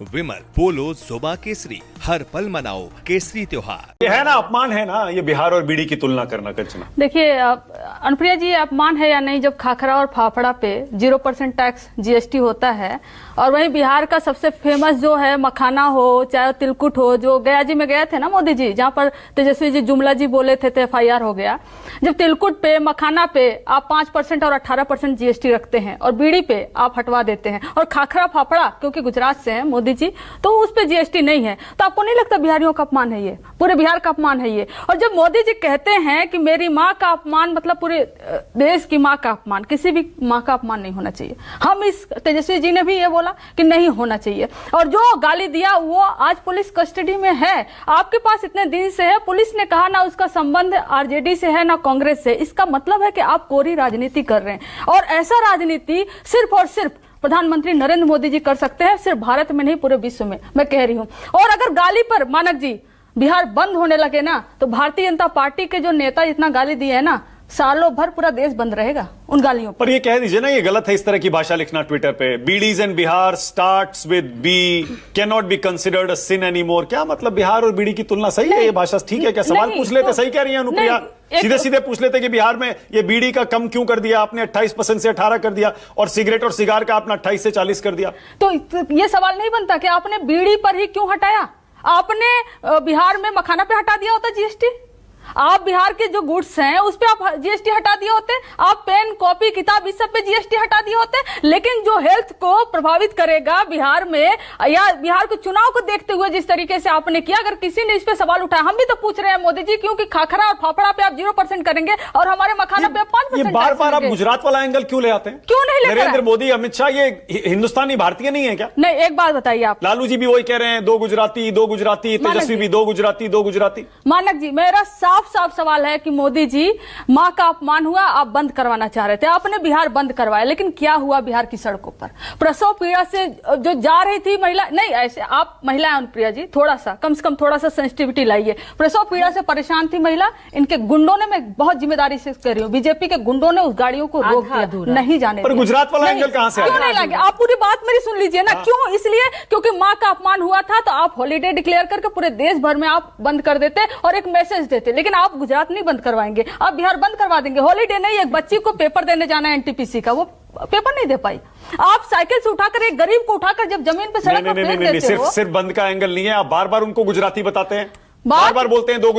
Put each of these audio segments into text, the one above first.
विमल पोलो जोबा केसरी, हर पल मनाओ केसरी त्योहार। ये है ना, अपमान है ना, ये बिहार और बीड़ी की तुलना करना। कंचना, देखिए अनुप्रिया जी, अपमान है या नहीं जब खाखरा और फाफड़ा पे 0% टैक्स जीएसटी होता है, और वहीं बिहार का सबसे फेमस जो है मखाना हो चाहे तिलकुट हो, जो गया जी में गए थे ना मोदी जी, जहां पर तेजस्वी जी जुमला जी बोले थे तो FIR हो गया। जब तिलकुट पे मखाना पे आप 5% और 18% जीएसटी रखते हैं और बीड़ी पे आप हटवा देते हैं, और खाखरा फाफड़ा क्योंकि गुजरात से है मोदी जी, तो उस पे जीएसटी नहीं है, तो आपको नहीं लगता बिहारियों का अपमान है ये, पूरे बिहार का अपमान है ये? और जब मोदी जी कहते हैं कि मेरी माँ का अपमान मतलब पूरे देश की माँ का अपमान, किसी भी माँ का अपमान नहीं होना चाहिए। हम इस तेजस्वी जी ने भी ये बोला कि नहीं होना चाहिए, और जो गाली दिया वो आज पुलिस कस्टडी में है, आपके पास इतने दिन से है। पुलिस ने कहा ना उसका संबंध आरजेडी से है ना कांग्रेस से, इसका मतलब है कि आप कोरी राजनीति कर रहे हैं, और ऐसा राजनीति सिर्फ और सिर्फ प्रधानमंत्री नरेंद्र मोदी जी कर सकते हैं, सिर्फ भारत में नहीं पूरे विश्व में, मैं कह रही हूं। और अगर गाली पर मानक जी बिहार बंद होने लगे ना, तो भारतीय जनता पार्टी के जो नेता जितना गाली दिए है ना, सालों भर पूरा देश बंद रहेगा उन गालियों पर ये कह दीजिए ना, ये गलत है इस तरह की भाषा लिखना ट्विटर पे। Bidis in Bihar starts with B, can not be considered a sin anymore. क्या मतलब बिहार और बीड़ी की तुलना सही है? ये भाषा ठीक है क्या? सवाल पूछ लेते, सही कह रही है अनुप्रिया, सीधे सीधे पूछ लेते कि बिहार में ये बीड़ी का कम क्यों कर दिया आपने, 28% से 18 कर दिया, और सिगरेट और सिगार का आपने 28 से 40 कर दिया। तो ये सवाल नहीं बनता कि आपने बीड़ी पर ही क्यों हटाया? आपने बिहार में मखाना पे हटा दिया होता जीएसटी, आप बिहार के जो गुड्स हैं उस पे आप जीएसटी हटा दिए होते, आप पेन कॉपी किताब इस सब पे जीएसटी हटा दिए होते। लेकिन जो हेल्थ को प्रभावित करेगा बिहार में, या बिहार के चुनाव को देखते हुए जिस तरीके से आपने किया, अगर किसी ने इस पे सवाल उठाया, हम भी तो पूछ रहे हैं मोदी जी, क्योंकि खाखरा और फाफड़ा पे आप 0% करेंगे और हमारे मखाना पे आप 5%। ये बार बार आप गुजरात वाला एंगल क्यों ले आते हैं? क्यों नहीं लेते? नरेंद्र मोदी, अमित शाह ये हिंदुस्तानी भारतीय नहीं है क्या? नहीं, एक बात बताइए आप। लालू जी भी वही कह रहे हैं, 2 गुजराती 2 गुजराती, तेजस्वी भी 2 गुजराती 2 गुजराती। मानक जी, मेरा साफ साफ सवाल है कि मोदी जी, मां का अपमान हुआ, आप बंद करवाना चाह रहे थे, आपने बिहार बंद करवाया, लेकिन क्या हुआ बिहार की सड़कों पर? प्रसव पीड़ा से जो जा रही थी महिला, नहीं ऐसे आप महिला अनुप्रिया जी, थोड़ा सा कम से कम थोड़ा सा सेंसिटिविटी लाइए। प्रसव पीड़ा से परेशान थी महिला, इनके गुंडों ने, मैं बहुत जिम्मेदारी से कह रही हूँ, बीजेपी के गुंडों ने उस गाड़ियों को रोक दिया, नहीं जाने पर गुजरात वाला एंगल कहां से? क्यों नहीं लगे? आप पूरी बात मेरी सुन लीजिए ना। क्यों? इसलिए क्योंकि मां का अपमान हुआ था, तो आप हॉलीडे डिक्लेयर करके पूरे देश भर में आप बंद कर देते और एक मैसेज देते, लेकिन आप गुजरात नहीं बंद करवाएंगे, आप बिहार बंद करवा देंगे। हॉलीडे नहीं, एक बच्ची को पेपर देने जाना है एनटीपीसी का, वो पेपर नहीं दे पाई। आप साइकिल से उठाकर एक गरीब को उठाकर जब जमीन पे सड़क पर फेंक देते हो। सिर्फ बंद का एंगल नहीं है, आप बार बार उनको गुजराती बताते हैं, बार बार बोलते हैं 2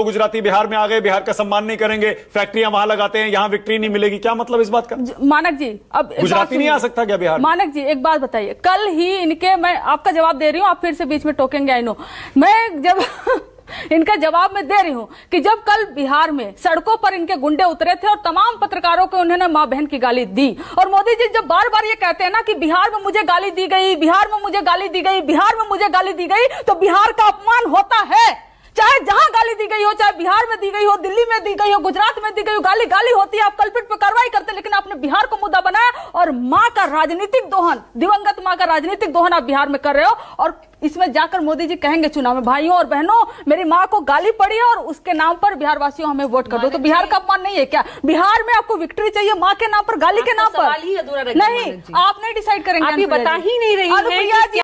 गुजराती बिहार में आ गए, बिहार का सम्मान नहीं करेंगे, फैक्ट्रियां वहां लगाते हैं, यहां विक्ट्री नहीं मिलेगी। क्या मतलब इस बात का? मानक जी, अब गुजराती नहीं आ सकता क्या बिहार? मानक जी एक बात बताइए, कल ही इनके, मैं आपका जवाब दे रही हूं, आप फिर से बीच में टोकेंगे, आई नो, मैं जब इनका जवाब मैं दे रही हूं कि जब कल बिहार में सड़कों पर इनके गुंडे उतरे थे और तमाम पत्रकारों को उन्होंने मां बहन की गाली दी, और मोदी जी जब बार बार ये कहते हैं ना कि बिहार में मुझे गाली दी गई, बिहार में मुझे गाली दी गई, बिहार में मुझे गाली दी गई, तो बिहार का अपमान होता है। चाहे जहां गाली दी गई हो, चाहे बिहार में दी गई हो, दिल्ली में दी गई हो, गुजरात में दी गई हो, गाली गाली होती है, आप कल्पित पे कार्रवाई करते हैं, लेकिन आपने बिहार को मुद्दा बनाया और मां का राजनीतिक दोहन, दिवंगत मां का राजनीतिक दोहन आप बिहार में कर रहे हो। और इसमें जाकर मोदी जी कहेंगे चुनाव में, भाइयों और बहनों, मेरी मां को गाली पड़ी है और उसके नाम पर बिहार वासियों हमें वोट कर दो, तो बिहार का अपमान नहीं है क्या? बिहार में आपको विक्ट्री चाहिए मां के नाम पर, गाली के नाम पर नहीं, आप नहीं डिसाइड करेंगे, आप ये बता ही नहीं रही है।